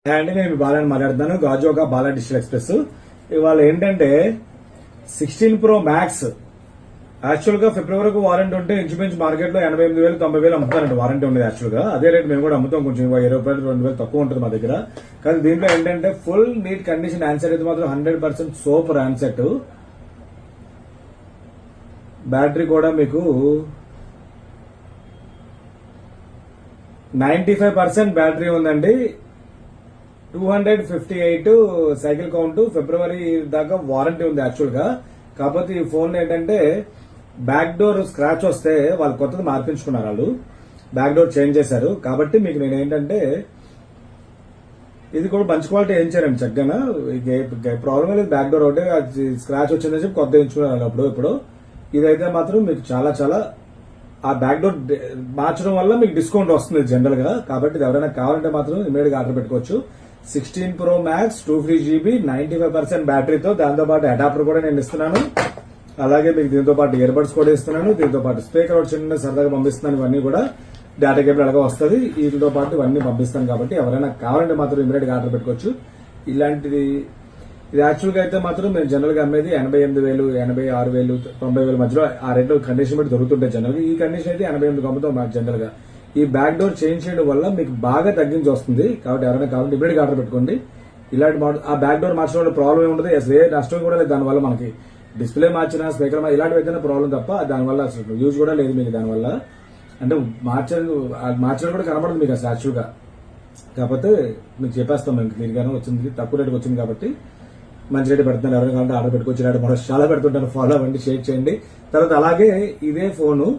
అండి నేను బాలని మాట్లాడుతాను గాజోగా బాలా డిజిటల్ ఎక్స్ప్రెస్. ఇవాళ ఏంటంటే 16 Pro మ్యాక్స్ యాక్చువల్ గా ఫిబ్రవరికి వారంటీ ఉంటే ఇంచుమించు మార్కెట్ లో 88,000 90,000 అమ్ముతారండి. వారంటీ ఉండేది యాక్చువల్ గా. అదే రేట్ మేము కూడా అమ్ముతాం, కొంచెం 20 రూపాయలు 2,000 తక్కువ ఉంటుంది మా దగ్గర. కానీ దీంట్లో ఏంటంటే ఫుల్ నీట్ కండిషన్ హ్యాండ్సెట్ అయితే మాత్రం 100% సూపర్ హ్యాండ్సెట్. బ్యాటరీ కూడా మీకు 95% బ్యాటరీ ఉందండి. 258 సైకిల్ కౌంట్, ఫిబ్రవరి దాకా వారంటీ ఉంది యాక్చువల్ గా. కాకపోతే ఈ ఫోన్ ఏంటంటే బ్యాక్ డోర్ స్క్రాచ్ వస్తే వాళ్ళు కొత్తది మార్పించుకున్నారు, వాళ్ళు బ్యాక్ డోర్ చేంజ్ చేశారు. కాబట్టి మీకు నేను ఏంటంటే ఇది కూడా మంచి క్వాలిటీ వేయించారండి చక్కగా. ప్రాబ్లం లేదు, బ్యాక్ డోర్ ఒకటే స్క్రాచ్ వచ్చిందని చెప్పి కొత్త వేయించుకున్నారు అప్పుడు ఇప్పుడు. ఇదైతే మాత్రం మీకు చాలా చాలా ఆ బ్యాక్ డోర్ మార్చడం వల్ల మీకు డిస్కౌంట్ వస్తుంది జనరల్ గా. కాబట్టి ఇది ఎవరైనా కావాలంటే మాత్రం ఇమీడియట్ గా ఆర్డర్ పెట్టుకోవచ్చు. 16 Pro Max 2GB 95% బ్యాటరీతో, దాంతో పాటు అడాప్టర్ కూడా నేను ఇస్తున్నాను. అలాగే మీకు దీంతో పాటు ఇయర్ బడ్స్ కూడా ఇస్తున్నాను. దీంతో పాటు స్పీకర్ ఒకటి చిన్న సరదాగా పంపిస్తున్నాను. ఇవన్నీ కూడా డేటా కేబుల్ అలాగే వస్తుంది. వీటితో పాటు ఇవన్నీ పంపిస్తాను. కాబట్టి ఎవరైనా కావాలంటే మాత్రం ఇమీడియట్ గా ఆర్డర్ పెట్టుకోవచ్చు. ఇలాంటిది ఇది యాక్చువల్ గా అయితే మాత్రం మేము జనరల్ గా అమ్మేది 88,000 86,000 90,000 మధ్యలో ఆ రేట్లో కండిషన్ బట్టి దొరుకుతుంటాయి జనరల్ గా. ఈ కండిషన్ అయితే 88 అమ్ముతాం మాకు జనరల్ గా. ఈ బ్యాక్ డోర్ చేంజ్ చేయడం వల్ల మీకు బాగా తగ్గించి వస్తుంది. కాబట్టి ఎవరైనా కావాలంటే ఇమీడియట్ గా ఆర్డర్ పెట్టుకోండి. ఇలాంటి ఆ బ్యాక్ డోర్ మార్చడం వల్ల ప్రాబ్లం ఏముండదు, అసలు ఏ నష్టం కూడా లేదు దానివల్ల. మనకి డిస్ప్లే మార్చినా స్పీకర్ ఇలాంటివి అయితే ప్రాబ్లం తప్ప దానివల్ల అసలు యూజ్ కూడా లేదు మీకు. దానివల్ల అంటే మార్చడం కూడా కనబడదు మీకు అసలు యాక్చువల్ గా. కాకపోతే మీకు చెప్పేస్తాం మేము క్లియర్ గానే వచ్చింది, తక్కువ రేటుకి వచ్చింది. కాబట్టి మంచి రేటు పెడుతున్నాను. ఎవరైనా కావాలంటే ఆర్డర్ పెట్టుకోవచ్చు. ఇలాంటి మరో చాలా పెడుతుంటాను, ఫాలో అవ్వండి, షేర్ చేయండి. తర్వాత అలాగే ఇదే ఫోను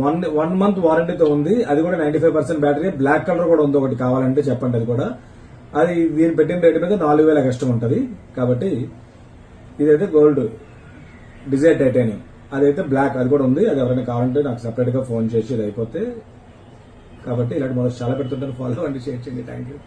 1 month వారంటీతో ఉంది. అది కూడా 95% బ్యాటరీ. బ్లాక్ కలర్ కూడా ఉంది ఒకటి, కావాలంటే చెప్పండి. అది కూడా అది దీని పెట్టిన రేటు మీద 4,000 ఎక్స్ట్రా ఉంటుంది. కాబట్టి ఇదైతే గోల్డ్ డిజైర్ టైటానియం, అదైతే బ్లాక్, అది కూడా ఉంది. అది ఎవరైనా కావాలంటే నాకు సెపరేట్ గా ఫోన్ చేసి ఇది అయిపోతే. కాబట్టి ఇలాంటి మనం చాలా పెడుతుంటాను, ఫాలో అవ్వండి, షేర్ చేయండి. Thank you.